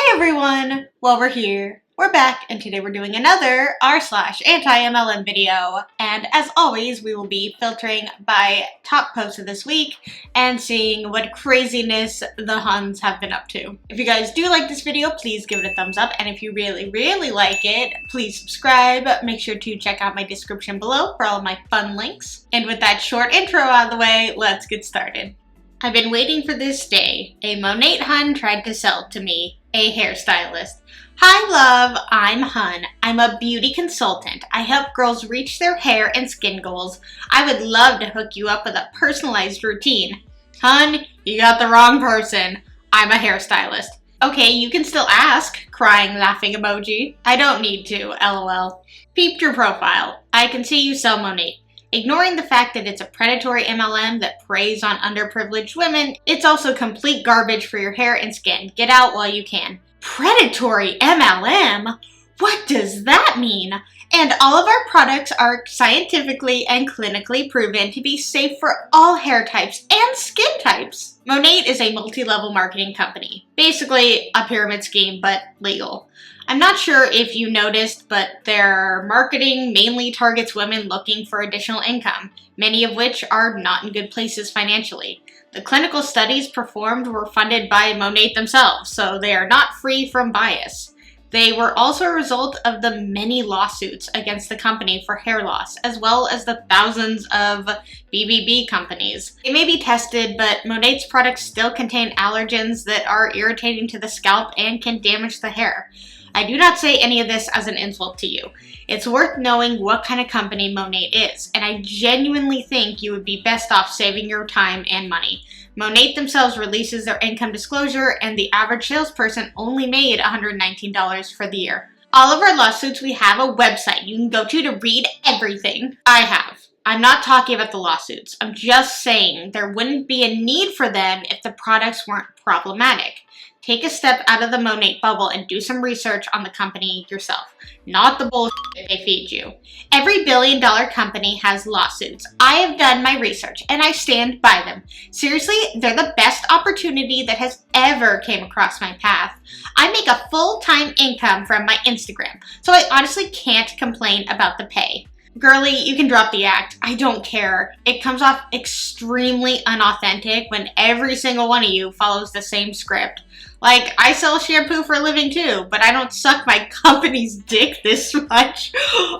Hey everyone! Well, we're here. We're back, and today we're doing another r/anti-MLM video. And as always, we will be filtering by top posts of this week and seeing what craziness the Huns have been up to. If you guys do like this video, please give it a thumbs up. And if you really like it, please subscribe. Make sure to check out my description below for all of my fun links. And with that short intro out of the way, let's get started. I've been waiting for this day. A Monet Hun tried to sell to me, a hairstylist. Hi love, I'm Hun. I'm a beauty consultant. I help girls reach their hair and skin goals. I would love to hook you up with a personalized routine. Hun, you got the wrong person. I'm a hairstylist. Okay, you can still ask, crying laughing emoji. I don't need to, lol. Peeped your profile. I can see you sell Monet. Ignoring the fact that it's a predatory MLM that preys on underprivileged women, it's also complete garbage for your hair and skin. Get out while you can. Predatory MLM? What does that mean? And all of our products are scientifically and clinically proven to be safe for all hair types and skin types. Monet is a multi-level marketing company. Basically a pyramid scheme, but legal. I'm not sure if you noticed, but their marketing mainly targets women looking for additional income, many of which are not in good places financially. The clinical studies performed were funded by Monet themselves, so they are not free from bias. They were also a result of the many lawsuits against the company for hair loss, as well as the thousands of BBB companies. They may be tested, but Monet's products still contain allergens that are irritating to the scalp and can damage the hair. I do not say any of this as an insult to you. It's worth knowing what kind of company Monet is, and I genuinely think you would be best off saving your time and money. Monet themselves releases their income disclosure, and the average salesperson only made $119 for the year. All of our lawsuits, we have a website you can go to read everything. I have. I'm not talking about the lawsuits. I'm just saying there wouldn't be a need for them if the products weren't problematic. Take a step out of the Monet bubble and do some research on the company yourself, not the bullshit they feed you. Every billion-dollar company has lawsuits. I have done my research and I stand by them. Seriously, they're the best opportunity that has ever came across my path. I make a full-time income from my Instagram, so I honestly can't complain about the pay. Girlie, you can drop the act. I don't care. It comes off extremely unauthentic when every single one of you follows the same script. Like, I sell shampoo for a living too, but I don't suck my company's dick this much.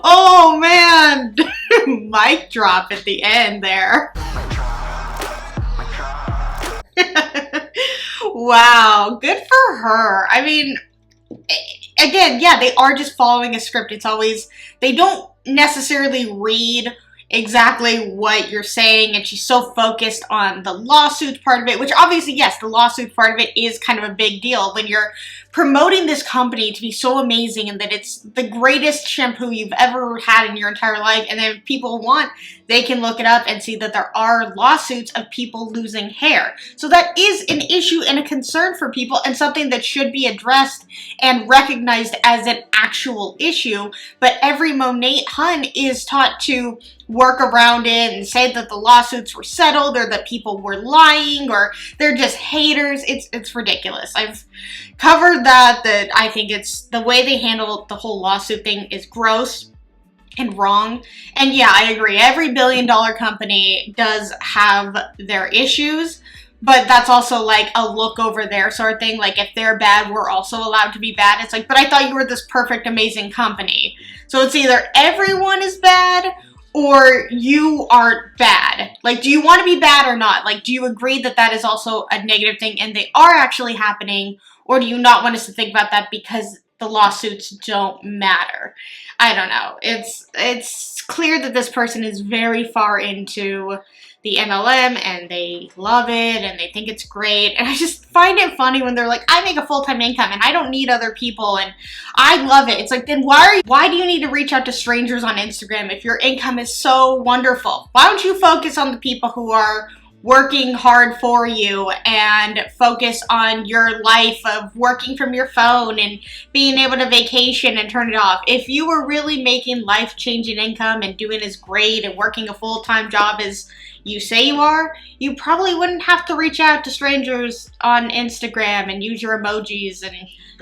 Oh man! Mic drop at the end there. Wow, good for her. I mean, again, yeah, they are just following a script. It's always, they don't necessarily read exactly what you're saying, and she's so focused on the lawsuit part of it, which obviously, yes, the lawsuit part of it is kind of a big deal when you're promoting this company to be so amazing and that it's the greatest shampoo you've ever had in your entire life, and then if people want, they can look it up and see that there are lawsuits of people losing hair. So that is an issue and a concern for people and something that should be addressed and recognized as an actual issue, but every Monet Hun is taught to work around it and say that the lawsuits were settled or that people were lying or they're just haters. It's ridiculous. I've covered that I think it's the way they handle the whole lawsuit thing is gross and wrong. And yeah, I agree. Every billion-dollar company does have their issues, but that's also like a look over there sort of thing. Like, if they're bad, we're also allowed to be bad. It's like, but I thought you were this perfect, amazing company. So it's either everyone is bad or you aren't bad. Like, do you want to be bad or not? Like, do you agree that that is also a negative thing and they are actually happening? Or do you not want us to think about that because the lawsuits don't matter? I don't know. It's clear that this person is very far into the MLM and they love it and they think it's great. And I just find it funny when they're like, I make a full-time income and I don't need other people and I love it. It's like, then why do you need to reach out to strangers on Instagram if your income is so wonderful? Why don't you focus on the people who are working hard for you and focus on your life of working from your phone and being able to vacation and turn it off. If you were really making life-changing income and doing as great and working a full-time job as you say you are, you probably wouldn't have to reach out to strangers on Instagram and use your emojis and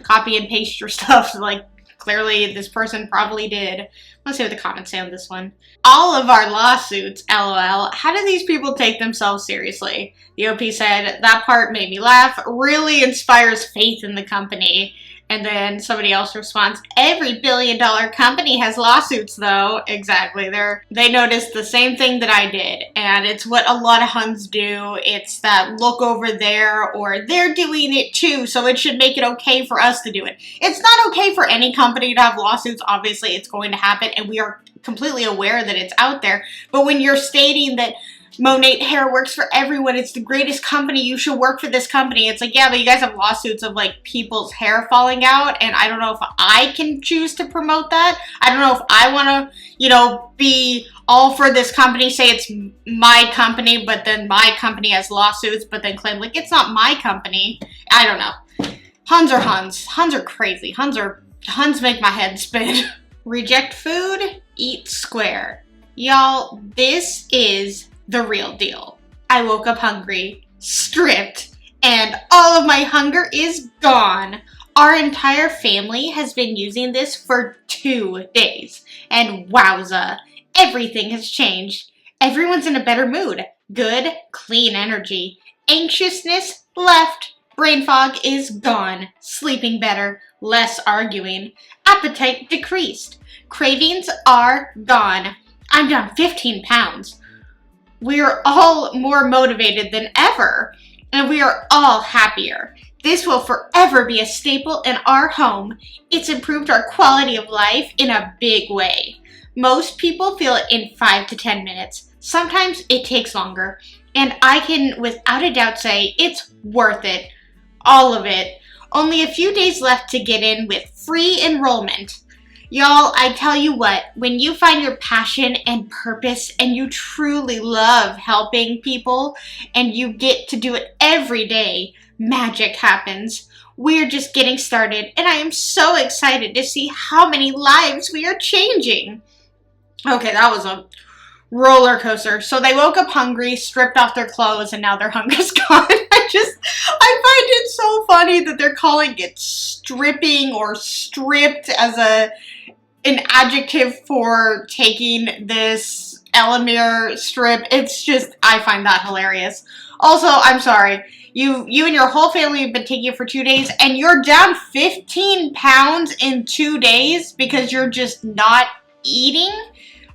copy and paste your stuff like clearly this person probably did. Let's see what the comments say on this one. All of our lawsuits, LOL. How do these people take themselves seriously? The OP said, that part made me laugh. Really inspires faith in the company. And then somebody else responds, every billion-dollar company has lawsuits, though. Exactly. They noticed the same thing that I did. And it's what a lot of Huns do. It's that look over there, or they're doing it too, so it should make it okay for us to do it. It's not okay for any company to have lawsuits. Obviously, it's going to happen, and we are completely aware that it's out there. But when you're stating that Monet hair works for everyone, it's the greatest company, you should work for this company. It's like, yeah, but you guys have lawsuits of like people's hair falling out, and I don't know if I can choose to promote that. I don't know if I want to, be all for this company, say it's my company, but then my company has lawsuits, but then claim like it's not my company. I don't know. Huns are Huns. Huns are crazy. Huns make my head spin. Reject food, eat square. Y'all, this is the real deal. I woke up hungry, stripped, and all of my hunger is gone. Our entire family has been using this for 2 days, and wowza, everything has changed. Everyone's in a better mood. Good, clean energy. Anxiousness left. Brain fog is gone. Sleeping better. Less arguing. Appetite decreased. Cravings are gone. I'm down 15 pounds. We're all more motivated than ever, and we are all happier. This will forever be a staple in our home. It's improved our quality of life in a big way. Most people feel it in 5 to 10 minutes. Sometimes it takes longer, and I can without a doubt say it's worth it. All of it. Only a few days left to get in with free enrollment. Y'all, I tell you what, when you find your passion and purpose and you truly love helping people and you get to do it every day, magic happens. We're just getting started, and I am so excited to see how many lives we are changing. Okay, that was a roller coaster. So they woke up hungry, stripped off their clothes, and now their hunger's gone. I find it so funny that they're calling it stripping or stripped as an adjective for taking this Elemere strip. It's just, I find that hilarious. Also, I'm sorry, you and your whole family have been taking it for 2 days, and you're down 15 pounds in 2 days because you're just not eating?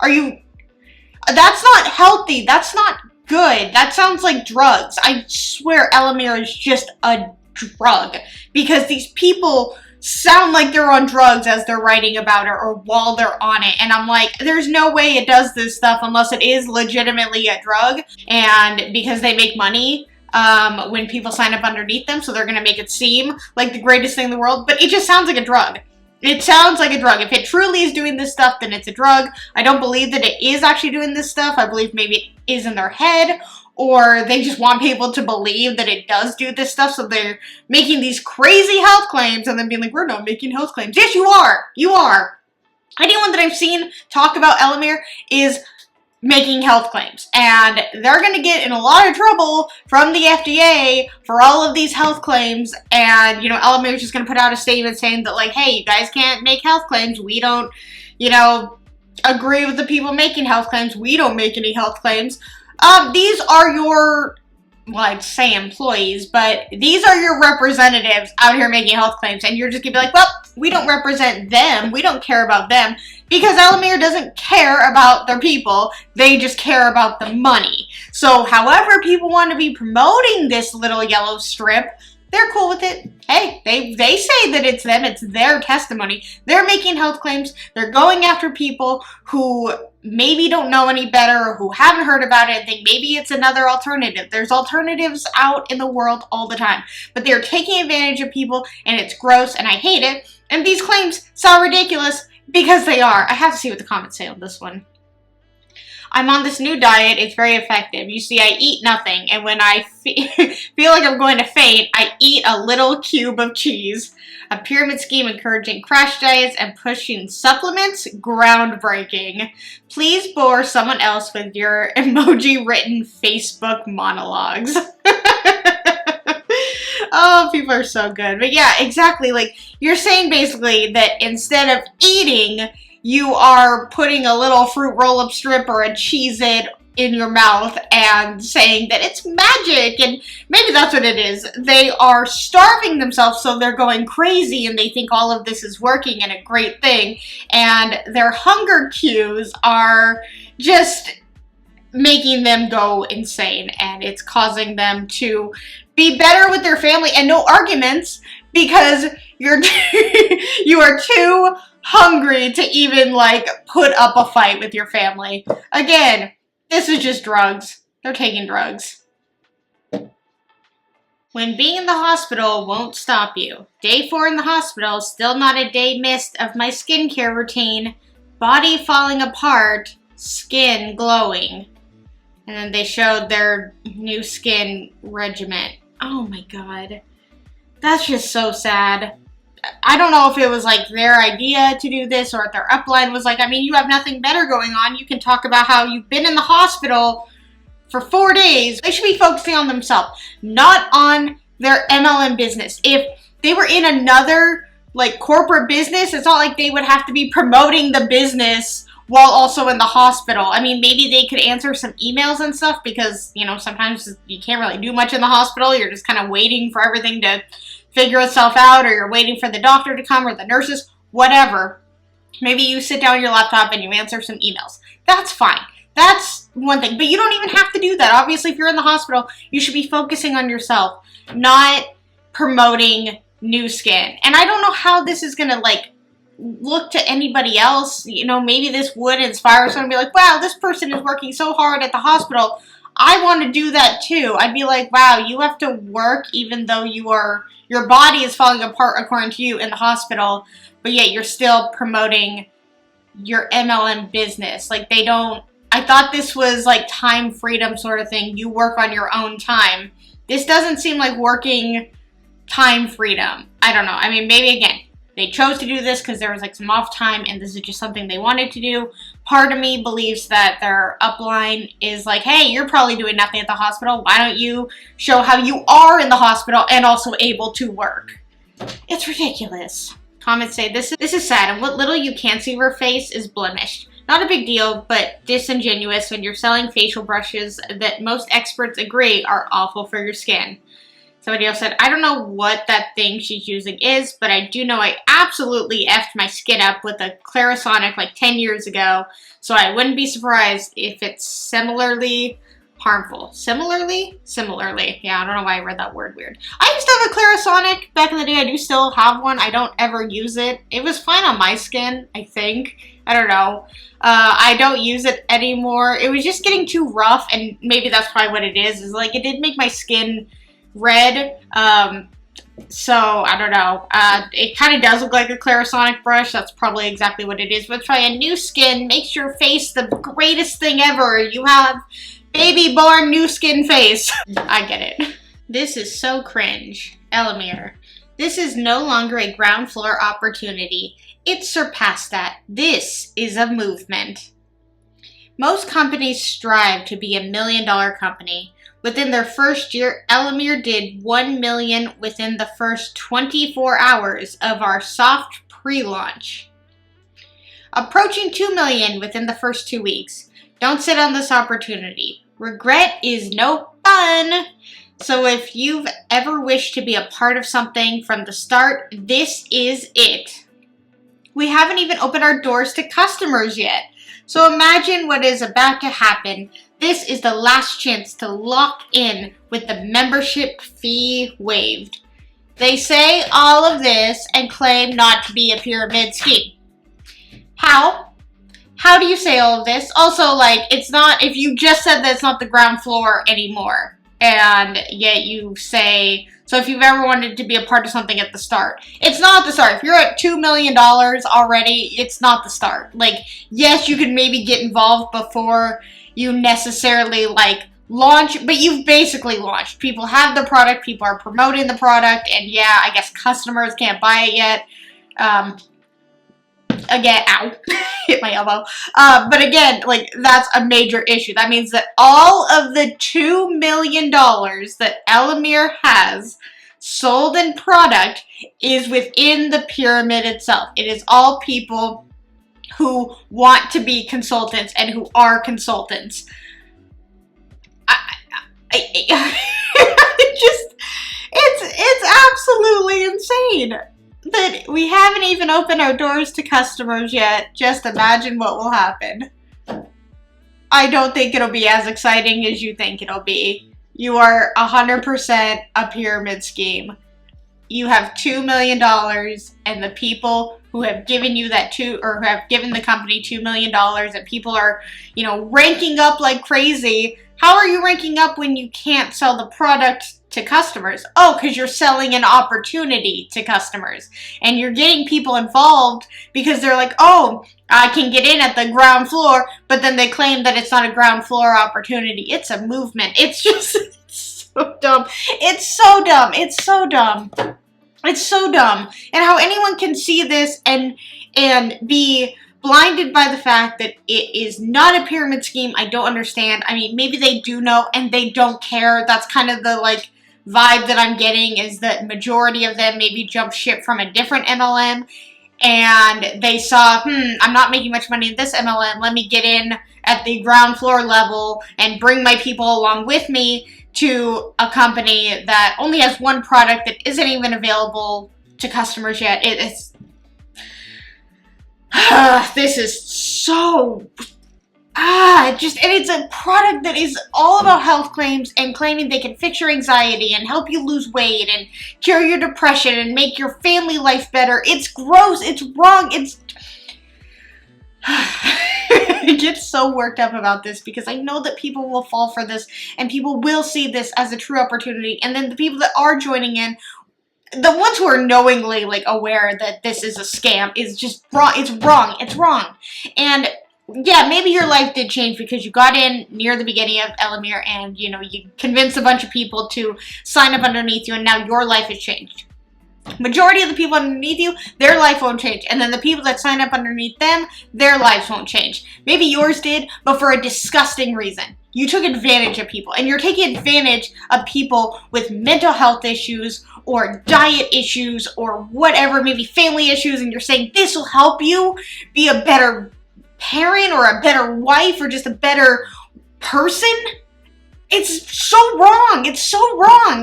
That's not healthy. That's not good. That sounds like drugs. I swear Elemere is just a drug because these people sound like they're on drugs as they're writing about it or while they're on it. And I'm like, there's no way it does this stuff unless it is legitimately a drug. And because they make money when people sign up underneath them, so they're going to make it seem like the greatest thing in the world. But it just sounds like a drug. It sounds like a drug. If it truly is doing this stuff, then it's a drug. I don't believe that it is actually doing this stuff. I believe maybe it is in their head, or they just want people to believe that it does do this stuff, so they're making these crazy health claims and then being like, we're not making health claims. Yes, you are. You are. Anyone that I've seen talk about Elemere is making health claims, and they're going to get in a lot of trouble from the FDA for all of these health claims. And Elemere is just going to put out a statement saying that, like, hey, you guys can't make health claims. We don't agree with the people making health claims. We don't make any health claims. These are your, well, I'd say employees, but these are your representatives out here making health claims, and you're just gonna be like, well, we don't represent them, we don't care about them, because Elemere doesn't care about their people, they just care about the money. So however people want to be promoting this little yellow strip, they're cool with it. Hey, they say that it's them, it's their testimony. They're making health claims, they're going after people who maybe don't know any better or who haven't heard about it and think maybe it's another alternative. There's alternatives out in the world all the time, but they're taking advantage of people, and it's gross, and I hate it. And these claims sound ridiculous because they are. I have to see what the comments say on this one. I'm on this new diet. It's very effective. You see, I eat nothing. And when I feel like I'm going to faint, I eat a little cube of cheese. A pyramid scheme encouraging crash diets and pushing supplements? Groundbreaking. Please bore someone else with your emoji-written Facebook monologues. Oh, people are so good. But yeah, exactly. Like, you're saying basically that instead of eating, you are putting a little fruit roll-up strip or a Cheez-It in your mouth and saying that it's magic, and maybe that's what it is. They are starving themselves, so they're going crazy and they think all of this is working and a great thing, and their hunger cues are just making them go insane, and it's causing them to be better with their family and no arguments because you are too hungry to even like put up a fight with your family. Again, this is just drugs. They're taking drugs. When being in the hospital won't stop you. Day 4 in the hospital, still not a day missed of my skincare routine. Body falling apart, skin glowing. And then they showed their new skin regimen. Oh my god. That's just so sad. I don't know if it was like their idea to do this or if their upline was like, I mean, you have nothing better going on. You can talk about how you've been in the hospital for 4 days. They should be focusing on themselves, not on their MLM business. If they were in another like corporate business, it's not like they would have to be promoting the business while also in the hospital. I mean, maybe they could answer some emails and stuff because, you know, sometimes you can't really do much in the hospital. You're just kind of waiting for everything to figure itself out, or you're waiting for the doctor to come or the nurses, whatever. Maybe you sit down on your laptop and you answer some emails. That's fine. That's one thing. But you don't even have to do that. Obviously, if you're in the hospital, you should be focusing on yourself, not promoting new skin. And I don't know how this is going to, like, look to anybody else. You know, maybe this would inspire someone to be like, wow, this person is working so hard at the hospital. I want to do that too. I'd be like, wow, you have to work even though your body is falling apart according to you in the hospital, but yet you're still promoting your MLM business. Like, they don't, I thought this was like time freedom sort of thing. You work on your own time. This doesn't seem like working time freedom. I don't know. I mean, maybe again, they chose to do this because there was like some off time and this is just something they wanted to do. Part of me believes that their upline is like, hey, you're probably doing nothing at the hospital. Why don't you show how you are in the hospital and also able to work? It's ridiculous. Comments say, this is sad, and what little you can see of her face is blemished. Not a big deal, but disingenuous when you're selling facial brushes that most experts agree are awful for your skin. Somebody else said, I don't know what that thing she's using is, but I do know I absolutely effed my skin up with a Clarisonic like 10 years ago, so I wouldn't be surprised if it's similarly harmful. Similarly? Similarly. Yeah, I don't know why I read that word weird. I used to have a Clarisonic back in the day. I do still have one. I don't ever use it. It was fine on my skin, I think. I don't know. I don't use it anymore. It was just getting too rough, and maybe that's probably what it is like it did make my skin red, so I don't know. It kind of does look like a Clarisonic brush. That's probably exactly what it is. But try a new skin, makes your face the greatest thing ever. You have baby born new skin face. I get it. This is so cringe. Elemere. This is no longer a ground floor opportunity. It's surpassed that. This is a movement. Most companies strive to be $1 million company. Within their first year, Elemere did $1 million within the first 24 hours of our soft pre-launch. Approaching $2 million within the first 2 weeks. Don't sit on this opportunity. Regret is no fun. So if you've ever wished to be a part of something from the start, this is it. We haven't even opened our doors to customers yet. So imagine what is about to happen. This is the last chance to lock in with the membership fee waived. They say all of this and claim not to be a pyramid scheme. How? How do you say all of this? Also, like, it's not, if you just said that it's not the ground floor anymore, and yet you say, so if you've ever wanted to be a part of something at the start, it's not at the start. If you're at $2 million already, it's not the start. Like, yes, you could maybe get involved before you necessarily like launch, but you've basically launched. People have the product, people are promoting the product, and yeah, I guess customers can't buy it yet. Again, ow, hit my elbow. But again, like, that's a major issue. That means that all of the $2 million that Elemere has sold in product is within the pyramid itself. It is all people who want to be consultants and who are consultants. It's absolutely insane that we haven't even opened our doors to customers yet. Just imagine what will happen. I don't think it'll be as exciting as you think it'll be. You are 100% a pyramid scheme. You have $2 million, and the people who have given you that who have given the company $2 million, and people are, you know, ranking up like crazy. How are you ranking up when you can't sell the product to customers? Oh, because you're selling an opportunity to customers. And you're getting people involved because they're like, oh, I can get in at the ground floor, but then they claim that it's not a ground floor opportunity. It's a movement. It's just it's so dumb. It's so dumb. It's so dumb. It's so dumb. And how anyone can see this and be blinded by the fact that it is not a pyramid scheme, I don't understand. I mean, maybe they do know and they don't care. That's kind of the, like, vibe that I'm getting, is that majority of them maybe jumped ship from a different MLM and they saw, I'm not making much money in this MLM. Let me get in at the ground floor level and bring my people along with me to a company that only has one product that isn't even available to customers yet. It's this is so, and it's a product that is all about health claims and claiming they can fix your anxiety and help you lose weight and cure your depression and make your family life better. It's gross, it's wrong, it's, I get so worked up about this because I know that people will fall for this and people will see this as a true opportunity, and then the people that are joining in, the ones who are knowingly, like, aware that this is a scam, is just wrong. It's wrong. It's wrong. And yeah, maybe your life did change because you got in near the beginning of Elemere and, you know, you convinced a bunch of people to sign up underneath you, and now your life has changed. Majority of the people underneath you, their life won't change. And then the people that sign up underneath them, their lives won't change. Maybe yours did, but for a disgusting reason. You took advantage of people, and you're taking advantage of people with mental health issues or diet issues or whatever, maybe family issues, and you're saying this will help you be a better parent or a better wife or just a better person. It's so wrong. It's so wrong.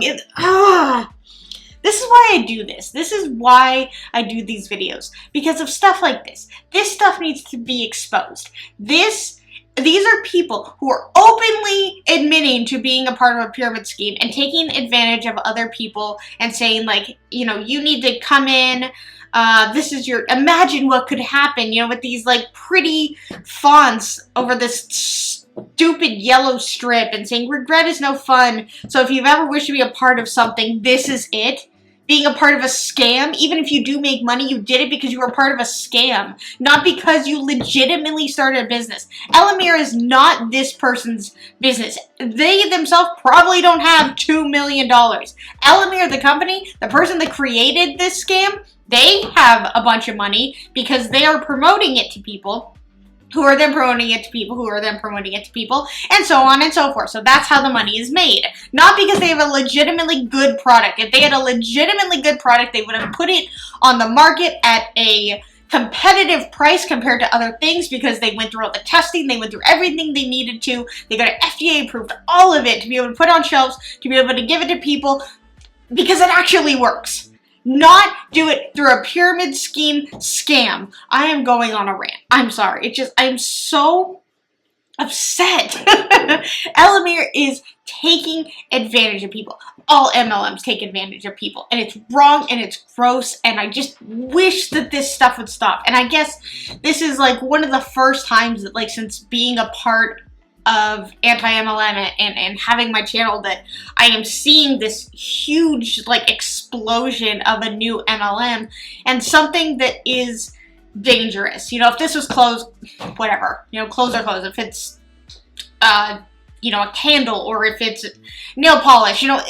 This is why I do this. This is why I do these videos, because of stuff like this. This stuff needs to be exposed. These are people who are openly admitting to being a part of a pyramid scheme and taking advantage of other people and saying, like, you know, you need to come in, this is your, imagine what could happen, you know, with these, like, pretty fonts over this stupid yellow strip and saying regret is no fun. So if you've ever wished to be a part of something, this is it. Being a part of a scam, even if you do make money, you did it because you were part of a scam, not because you legitimately started a business. Elemere is not this person's business. They themselves probably don't have $2 million. Elemere, the company, the person that created this scam, they have a bunch of money because they are promoting it to people, who are then promoting it to people, who are then promoting it to people, and so on and so forth. So that's how the money is made. Not because they have a legitimately good product. If they had a legitimately good product, they would have put it on the market at a competitive price compared to other things because they went through all the testing, they went through everything they needed to, they got it FDA approved, all of it, to be able to put on shelves, to be able to give it to people, because it actually works. Not do it through a pyramid scheme scam. I am going on a rant. I'm sorry. I'm so upset. Elemere is taking advantage of people. All MLMs take advantage of people. And it's wrong and it's gross. And I just wish that this stuff would stop. And I guess this is like one of the first times that, like, since being a part of Anti-MLM and having my channel, that I am seeing this huge, like, explosion of a new MLM and something that is dangerous. You know, if this was closed, whatever, you know, close or close. If it's you know, a candle, or if it's nail polish, you know,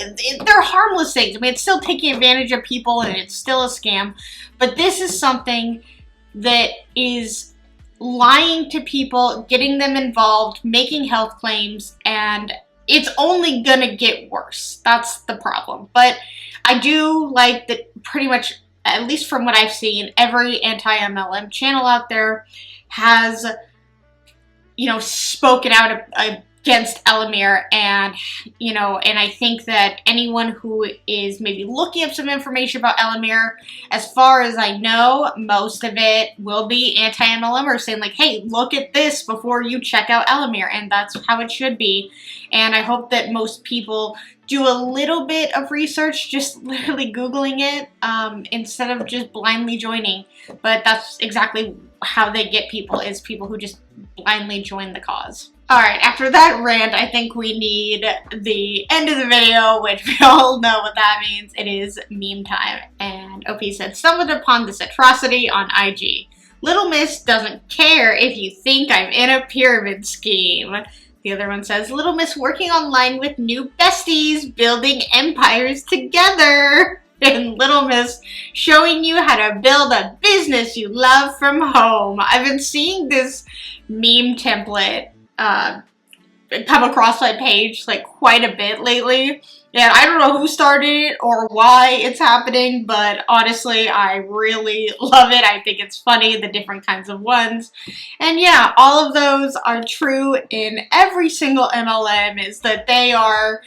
they're harmless things. I mean, it's still taking advantage of people and it's still a scam, but this is something that is lying to people, getting them involved, making health claims, and it's only gonna get worse. That's the problem. But I do like that pretty much, at least from what I've seen, every anti-MLM channel out there has, you know, spoken out against Elemere, and, you know, and I think that anyone who is maybe looking up some information about Elemere, as far as I know, most of it will be anti-MLM or saying like, hey, look at this before you check out Elemere, and that's how it should be. And I hope that most people do a little bit of research, just literally Googling it, instead of just blindly joining. But that's exactly how they get people, is people who just blindly join the cause. Alright, after that rant, I think we need the end of the video, which we all know what that means. It is meme time. And OP said, stumbled upon this atrocity on IG. Little Miss doesn't care if you think I'm in a pyramid scheme. The other one says, Little Miss working online with new besties, building empires together. And Little Miss showing you how to build a business you love from home. I've been seeing this meme template come across my page like quite a bit lately. And I don't know who started it or why it's happening, but honestly, I really love it. I think it's funny, the different kinds of ones. And yeah, all of those are true in every single MLM, is that they are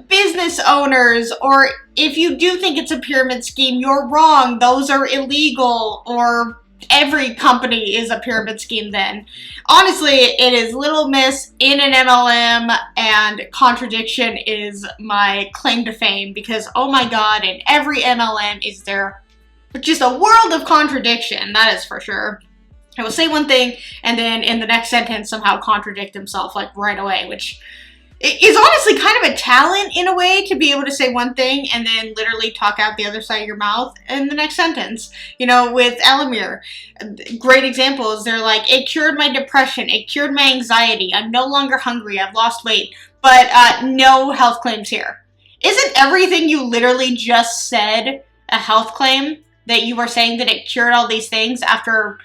business owners, or if you do think it's a pyramid scheme, you're wrong. Those are illegal, or every company is a pyramid scheme then. Honestly, it is Little Miss in an MLM, and contradiction is my claim to fame, because oh my god, in every MLM is there just a world of contradiction, that is for sure. I will say one thing and then in the next sentence somehow contradict himself like right away, which is honestly kind of a talent in a way, to be able to say one thing and then literally talk out the other side of your mouth in the next sentence. You know, with Elemere, great examples. They're like, it cured my depression, it cured my anxiety, I'm no longer hungry, I've lost weight, but no health claims here. Isn't everything you literally just said a health claim? That you were saying that it cured all these things after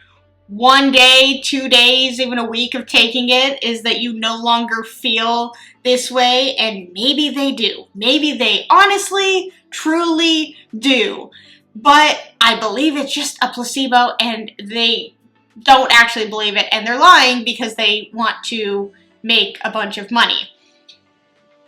1 day, 2 days, even a week of taking it, is that you no longer feel this way, and maybe they do. Maybe they honestly, truly do. But I believe it's just a placebo, and they don't actually believe it, and they're lying because they want to make a bunch of money.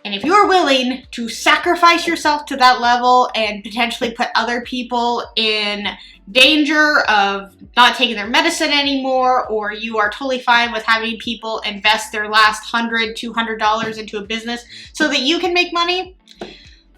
And if you're willing to sacrifice yourself to that level and potentially put other people in danger of not taking their medicine anymore, or you are totally fine with having people invest their last $100, $200 into a business so that you can make money,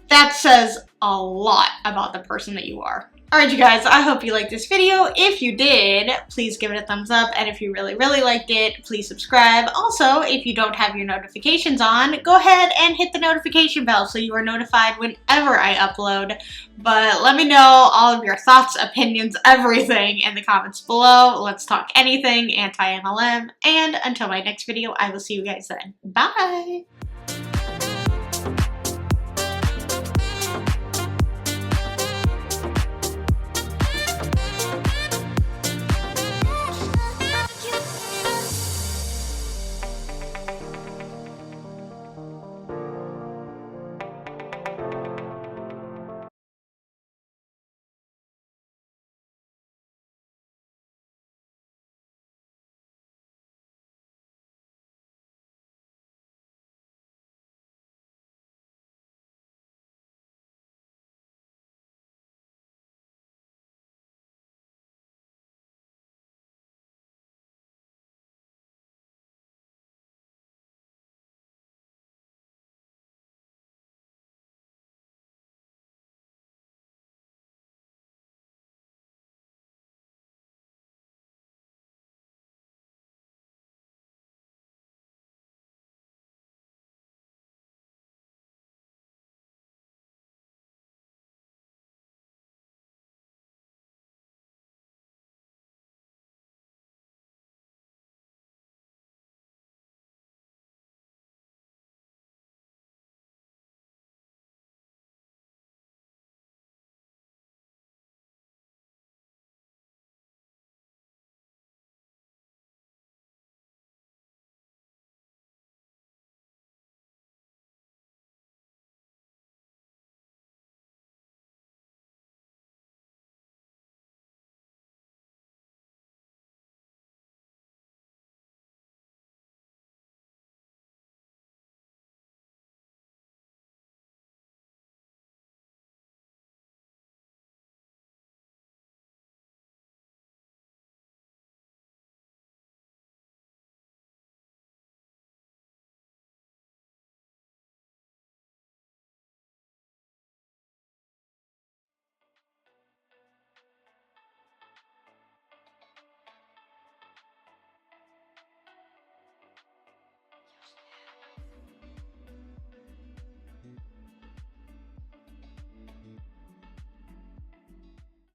that says a lot about the person that you are. Alright you guys, I hope you liked this video. If you did, please give it a thumbs up, and if you really, really liked it, please subscribe. Also, if you don't have your notifications on, go ahead and hit the notification bell so you are notified whenever I upload. But let me know all of your thoughts, opinions, everything in the comments below. Let's talk anything anti-MLM, and until my next video, I will see you guys then. Bye!